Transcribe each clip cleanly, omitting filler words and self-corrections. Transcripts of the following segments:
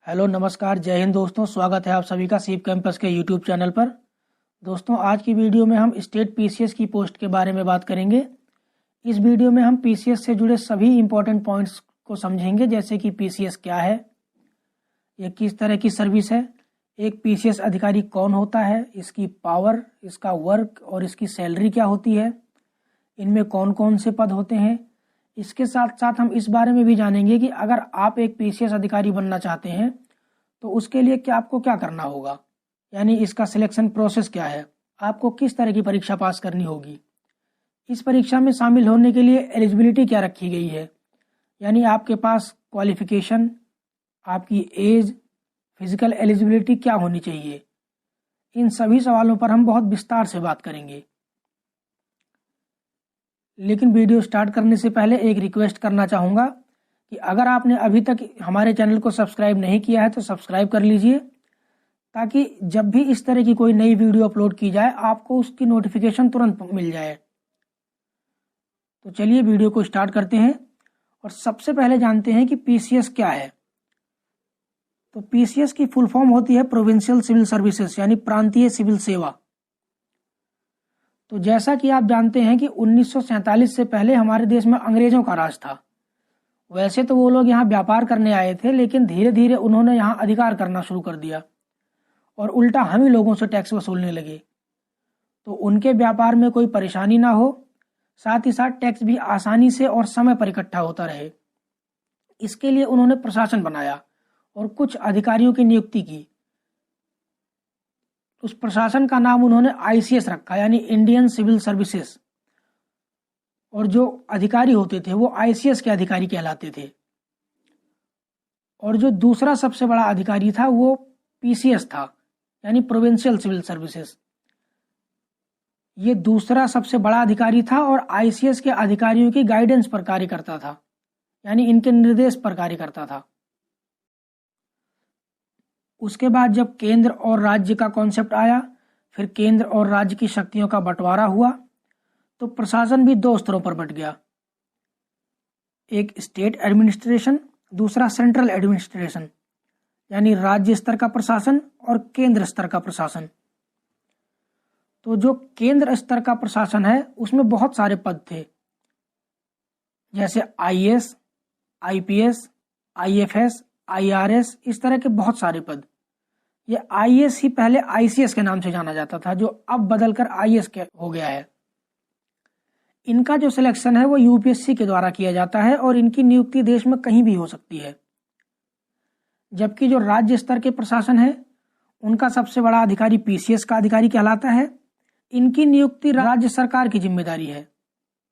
Hello नमस्कार जय हिंद दोस्तों, स्वागत है आप सभी का सीप कैंपस के यूट्यूब चैनल पर। दोस्तों आज की वीडियो में हम स्टेट पीसीएस की पोस्ट के बारे में बात करेंगे। इस वीडियो में हम पीसीएस से जुड़े सभी इंपॉर्टेंट पॉइंट्स को समझेंगे, जैसे कि पीसीएस क्या है, ये किस तरह की सर्विस है, एक पीसीएस अधिकारी कौन होता है, इसकी पावर, इसका वर्क और इसकी सैलरी क्या होती है, इनमें कौन कौन से पद होते हैं। इसके साथ साथ हम इस बारे में भी जानेंगे कि अगर आप एक पीसीएस अधिकारी बनना चाहते हैं तो उसके लिए आपको क्या करना होगा, यानी इसका सिलेक्शन प्रोसेस क्या है, आपको किस तरह की परीक्षा पास करनी होगी, इस परीक्षा में शामिल होने के लिए एलिजिबिलिटी क्या रखी गई है, यानी आपके पास क्वालिफिकेशन, आपकी एज, फिजिकल एलिजिबिलिटी क्या होनी चाहिए। इन सभी सवालों पर हम बहुत विस्तार से बात करेंगे। लेकिन वीडियो स्टार्ट करने से पहले एक रिक्वेस्ट करना चाहूँगा कि अगर आपने अभी तक हमारे चैनल को सब्सक्राइब नहीं किया है तो सब्सक्राइब कर लीजिए, ताकि जब भी इस तरह की कोई नई वीडियो अपलोड की जाए आपको उसकी नोटिफिकेशन तुरंत मिल जाए। तो चलिए वीडियो को स्टार्ट करते हैं और सबसे पहले जानते हैं कि पीसीएस क्या है। तो पीसीएस की फुल फॉर्म होती है प्रोविंशियल सिविल सर्विसेज, यानी प्रांतीय सिविल सेवा। तो जैसा कि आप जानते हैं कि 1947 से पहले हमारे देश में अंग्रेजों का राज था। वैसे तो वो लोग यहाँ व्यापार करने आए थे, लेकिन धीरे धीरे उन्होंने यहाँ अधिकार करना शुरू कर दिया और उल्टा हम ही लोगों से टैक्स वसूलने लगे। तो उनके व्यापार में कोई परेशानी ना हो, साथ ही साथ टैक्स भी आसानी से और समय पर इकट्ठा होता रहे, इसके लिए उन्होंने प्रशासन बनाया और कुछ अधिकारियों की नियुक्ति की। उस प्रशासन का नाम उन्होंने आईसीएस रखा, यानी इंडियन सिविल सर्विसेज, और जो अधिकारी होते थे वो आईसीएस के अधिकारी कहलाते थे। और जो दूसरा सबसे बड़ा अधिकारी था वो पीसीएस था, यानी प्रोविंशियल सिविल सर्विसेज। ये दूसरा सबसे बड़ा अधिकारी था और आईसीएस के अधिकारियों की गाइडेंस पर कार्य करता था, यानी इनके निर्देश पर कार्य करता था। उसके बाद जब केंद्र और राज्य का कॉन्सेप्ट आया, फिर केंद्र और राज्य की शक्तियों का बंटवारा हुआ, तो प्रशासन भी दो स्तरों पर बंट गया, एक स्टेट एडमिनिस्ट्रेशन, दूसरा सेंट्रल एडमिनिस्ट्रेशन, यानी राज्य स्तर का प्रशासन और केंद्र स्तर का प्रशासन। तो जो केंद्र स्तर का प्रशासन है उसमें बहुत सारे पद थे, जैसे आईएएस, आईपीएस, आईएफएस, आईआरएस, इस तरह के बहुत सारे पद। ये आईएएस ही पहले आईसीएस के नाम से जाना जाता था, जो अब बदलकर आईएएस हो गया है। इनका जो सिलेक्शन है वो यूपीएससी के द्वारा किया जाता है और इनकी नियुक्ति देश में कहीं भी हो सकती है। जबकि जो राज्य स्तर के प्रशासन है उनका सबसे बड़ा अधिकारी पीसीएस का अधिकारी कहलाता है। इनकी नियुक्ति राज्य सरकार की जिम्मेदारी है।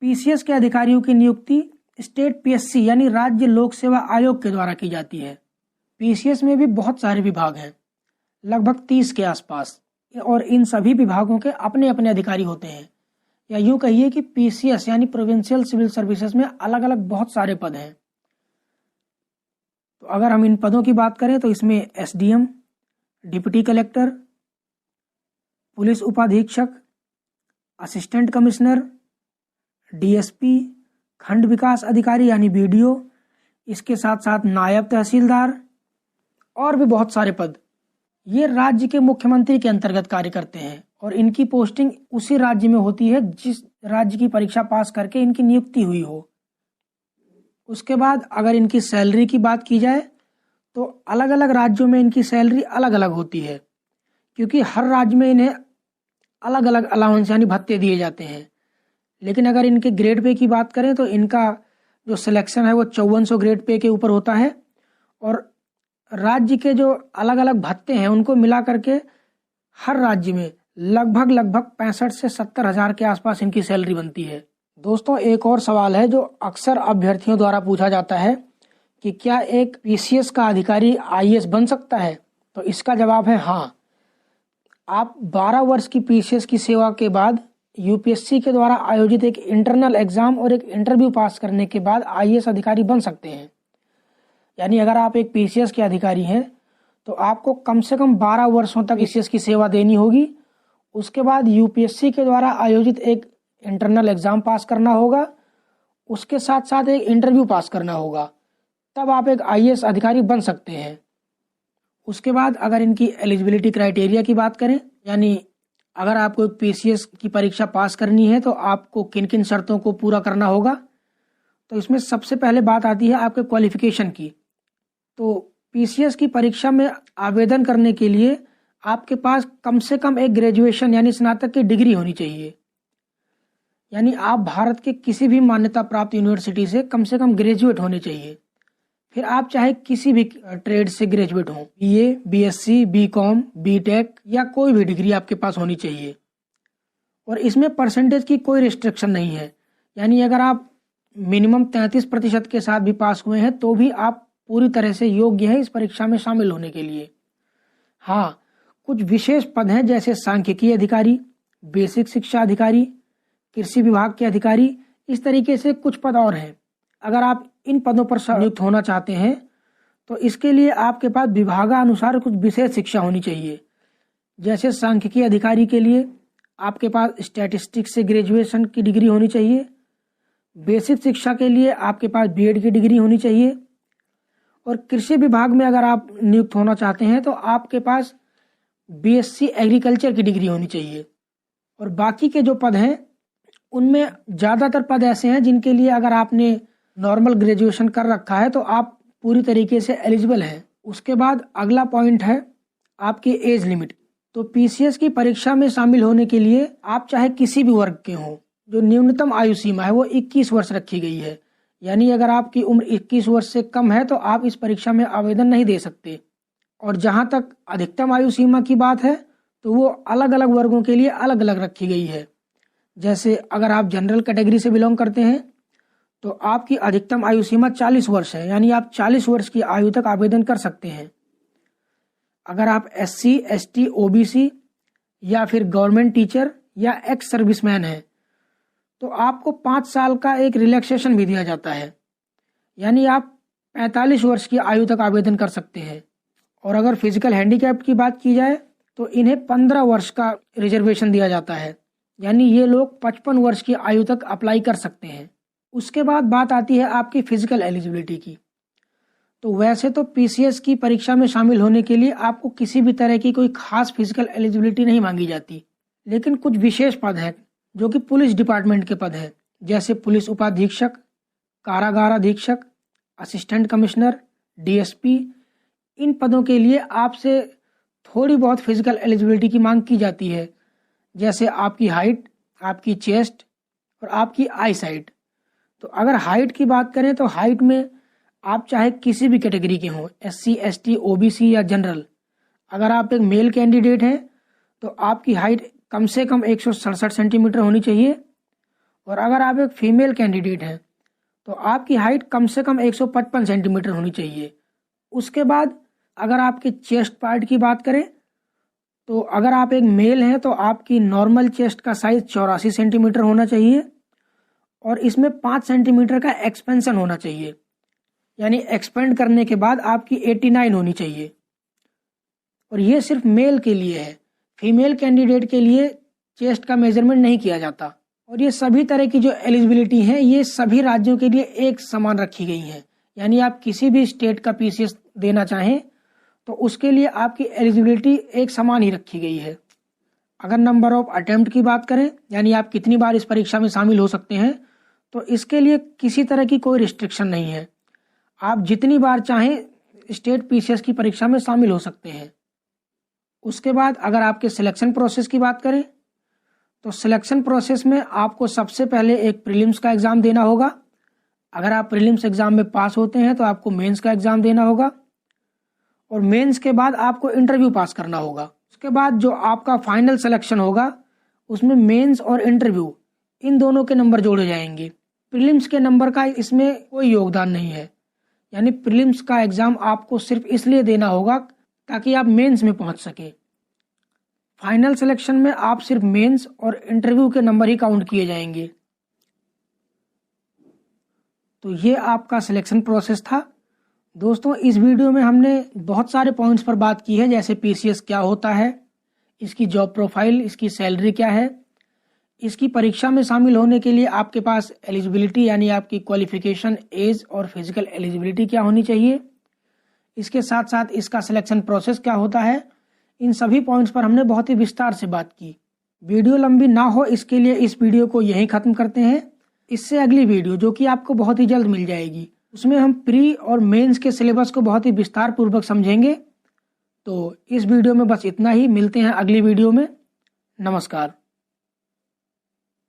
पीसीएस के अधिकारियों की नियुक्ति स्टेट पीएससी यानी राज्य लोक सेवा आयोग के द्वारा की जाती है। पीसीएस में भी बहुत सारे विभाग हैं, लगभग 30 के आसपास, और इन सभी विभागों के अपने अपने अधिकारी होते हैं, या यूं कहिए कि पीसीएस यानी प्रोविंशियल सिविल सर्विसेज में अलग अलग बहुत सारे पद हैं। तो अगर हम इन पदों की बात करें तो इसमें एसडीएम, डिप्टी कलेक्टर, पुलिस उपाधीक्षक, असिस्टेंट कमिश्नर, डीएसपी, खंड विकास अधिकारी यानी बीडीओ, इसके साथ साथ नायब तहसीलदार और भी बहुत सारे पद ये राज्य के मुख्यमंत्री के अंतर्गत कार्य करते हैं और इनकी पोस्टिंग उसी राज्य में होती है जिस राज्य की परीक्षा पास करके इनकी नियुक्ति हुई हो। उसके बाद अगर इनकी सैलरी की बात की जाए तो अलग अलग राज्यों में इनकी सैलरी अलग अलग होती है, क्योंकि हर राज्य में इन्हें अलग अलग अलाउंस यानी भत्ते दिए जाते हैं। लेकिन अगर इनके ग्रेड पे की बात करें तो इनका जो सिलेक्शन है वो 5400 ग्रेड पे के ऊपर होता है और राज्य के जो अलग अलग भत्ते हैं उनको मिला करके हर राज्य में लगभग 65 से 70 हजार के आसपास इनकी सैलरी बनती है। दोस्तों एक और सवाल है जो अक्सर अभ्यर्थियों द्वारा पूछा जाता है कि क्या एक पीसीएस का अधिकारी आईएएस बन सकता है? तो इसका जवाब है हाँ। आप 12 वर्ष की पीसीएस की सेवा के बाद यूपीएससी के द्वारा आयोजित एक इंटरनल एग्जाम और एक इंटरव्यू पास करने के बाद आईएएस अधिकारी बन सकते हैं। यानी अगर आप एक पीसीएस के अधिकारी हैं तो आपको कम से कम 12 वर्षों तक पीसीएस की सेवा देनी होगी। उसके बाद यूपीएससी के द्वारा आयोजित एक इंटरनल एग्जाम पास करना होगा, उसके साथ साथ एक इंटरव्यू पास करना होगा, तब आप एक आईएएस अधिकारी बन सकते हैं। उसके बाद अगर इनकी एलिजिबिलिटी क्राइटेरिया की बात करें, यानी अगर आपको पीसीएस की परीक्षा पास करनी है तो आपको किन किन शर्तों को पूरा करना होगा, तो इसमें सबसे पहले बात आती है आपके क्वालिफिकेशन की। तो पीसीएस की परीक्षा में आवेदन करने के लिए आपके पास कम से कम एक ग्रेजुएशन यानी स्नातक की डिग्री होनी चाहिए। यानी आप भारत के किसी भी मान्यता प्राप्त यूनिवर्सिटी से कम ग्रेजुएट होने चाहिए। फिर आप चाहे किसी भी ट्रेड से ग्रेजुएट हो, बीए, बीएससी, बीकॉम, बीटेक या कोई भी डिग्री आपके पास होनी चाहिए। और इसमें परसेंटेज की कोई रिस्ट्रिक्शन नहीं है, यानी अगर आप मिनिमम 33% के साथ भी पास हुए हैं तो भी आप पूरी तरह से योग्य हैं इस परीक्षा में शामिल होने के लिए। हाँ, कुछ विशेष पद हैं जैसे सांख्यिकी अधिकारी, बेसिक शिक्षा अधिकारी, कृषि विभाग के अधिकारी, इस तरीके से कुछ पद और हैं। अगर आप इन पदों पर नियुक्त होना चाहते हैं तो इसके लिए आपके पास विभागानुसार कुछ विशेष शिक्षा होनी चाहिए। जैसे सांख्यिकी अधिकारी के लिए आपके पास स्टैटिस्टिक्स से ग्रेजुएशन की डिग्री होनी चाहिए, बेसिक शिक्षा के लिए आपके पास बीएड की डिग्री होनी चाहिए, और कृषि विभाग में अगर आप नियुक्त होना चाहते हैं तो आपके पास बीएससी एग्रीकल्चर की डिग्री होनी चाहिए। और बाकी के जो पद हैं उनमें ज़्यादातर पद ऐसे हैं जिनके लिए अगर आपने नॉर्मल ग्रेजुएशन कर रखा है तो आप पूरी तरीके से एलिजिबल हैं। उसके बाद अगला पॉइंट है आपकी एज लिमिट। तो पीसीएस की परीक्षा में शामिल होने के लिए आप चाहे किसी भी वर्ग के हों, जो न्यूनतम आयु सीमा है वो 21 वर्ष रखी गई है। यानी अगर आपकी उम्र 21 वर्ष से कम है तो आप इस परीक्षा में आवेदन नहीं दे सकते। और जहां तक अधिकतम आयु सीमा की बात है तो वो अलग अलग वर्गों के लिए अलग अलग रखी गई है। जैसे अगर आप जनरल कैटेगरी से बिलोंग करते हैं तो आपकी अधिकतम आयु सीमा 40 वर्ष है, यानी आप 40 वर्ष की आयु तक आवेदन कर सकते हैं। अगर आप एससी, एसटी, ओबीसी या फिर गवर्नमेंट टीचर या एक्स सर्विसमैन हैं तो आपको 5 साल का एक रिलैक्सेशन भी दिया जाता है, यानी आप 45 वर्ष की आयु तक आवेदन कर सकते हैं। और अगर फिजिकल हैंडीकैप की बात की जाए तो इन्हें 15 वर्ष का रिजर्वेशन दिया जाता है, यानी ये लोग 55 वर्ष की आयु तक अप्लाई कर सकते हैं। उसके बाद बात आती है आपकी फिजिकल एलिजिबिलिटी की। तो वैसे तो पीसीएस की परीक्षा में शामिल होने के लिए आपको किसी भी तरह की कोई खास फिजिकल एलिजिबिलिटी नहीं मांगी जाती, लेकिन कुछ विशेष पद हैं जो कि पुलिस डिपार्टमेंट के पद हैं, जैसे पुलिस उपाधीक्षक, कारागार अधीक्षक, असिस्टेंट कमिश्नर, डीएसपी। इन पदों के लिए आपसे थोड़ी बहुत फिजिकल एलिजिबिलिटी की मांग की जाती है, जैसे आपकी हाइट, आपकी चेस्ट और आपकी आई साइट। तो अगर हाइट की बात करें तो हाइट में आप चाहे किसी भी कैटेगरी के हों, एससी, एसटी, ओबीसी या जनरल। अगर आप एक मेल कैंडिडेट हैं तो आपकी हाइट कम से कम 167 सेंटीमीटर होनी चाहिए, और अगर आप एक फीमेल कैंडिडेट हैं तो आपकी हाइट कम से कम 155 सेंटीमीटर होनी चाहिए। उसके बाद अगर आपके चेस्ट पार्ट की बात करें तो अगर आप एक मेल हैं तो आपकी नॉर्मल चेस्ट का साइज 84 सेंटीमीटर होना चाहिए, और इसमें 5 सेंटीमीटर का एक्सपेंशन होना चाहिए, यानी एक्सपेंड करने के बाद आपकी 89 होनी चाहिए। और ये सिर्फ मेल के लिए है, फीमेल कैंडिडेट के लिए चेस्ट का मेजरमेंट नहीं किया जाता। और ये सभी तरह की जो एलिजिबिलिटी है ये सभी राज्यों के लिए एक समान रखी गई है, यानी आप किसी भी स्टेट का पीसीएस देना चाहें तो उसके लिए आपकी एलिजिबिलिटी एक समान ही रखी गई है। अगर नंबर ऑफ अटेम्प्ट की बात करें, यानी आप कितनी बार इस परीक्षा में शामिल हो सकते हैं, तो इसके लिए किसी तरह की कोई रिस्ट्रिक्शन नहीं है। आप जितनी बार चाहें स्टेट पीसीएस की परीक्षा में शामिल हो सकते हैं। उसके बाद अगर आपके सिलेक्शन प्रोसेस की बात करें तो सिलेक्शन प्रोसेस में आपको सबसे पहले एक प्रीलिम्स का एग्ज़ाम देना होगा। अगर आप प्रीलिम्स एग्ज़ाम में पास होते हैं तो आपको मेंस का एग्ज़ाम देना होगा, और मेंस के बाद आपको इंटरव्यू पास करना होगा। उसके बाद जो आपका फाइनल सिलेक्शन होगा उसमें मेंस और इंटरव्यू इन दोनों के नंबर जोड़े जाएंगे। प्रीलिम्स के नंबर का इसमें कोई योगदान नहीं है, यानी प्रीलिम्स का एग्ज़ाम आपको सिर्फ इसलिए देना होगा ताकि आप मेंस में पहुंच सके। फाइनल सिलेक्शन में आप सिर्फ मेंस और इंटरव्यू के नंबर ही काउंट किए जाएंगे। तो ये आपका सिलेक्शन प्रोसेस था। दोस्तों, इस वीडियो में हमने बहुत सारे पॉइंट्स पर बात की है, जैसे पीसीएस क्या होता है, इसकी जॉब प्रोफाइल, इसकी सैलरी क्या है, इसकी परीक्षा में शामिल होने के लिए आपके पास एलिजिबिलिटी यानी आपकी क्वालिफिकेशन, एज और फिजिकल एलिजिबिलिटी क्या होनी चाहिए, इसके साथ साथ इसका सिलेक्शन प्रोसेस क्या होता है, इन सभी पॉइंट्स पर हमने बहुत ही विस्तार से बात की। वीडियो लंबी ना हो इसके लिए इस वीडियो को यहीं ख़त्म करते हैं। इससे अगली वीडियो जो कि आपको बहुत ही जल्द मिल जाएगी, उसमें हम प्री और मेंस के सिलेबस को बहुत ही विस्तार पूर्वक समझेंगे। तो इस वीडियो में बस इतना ही, मिलते हैं अगली वीडियो में। नमस्कार।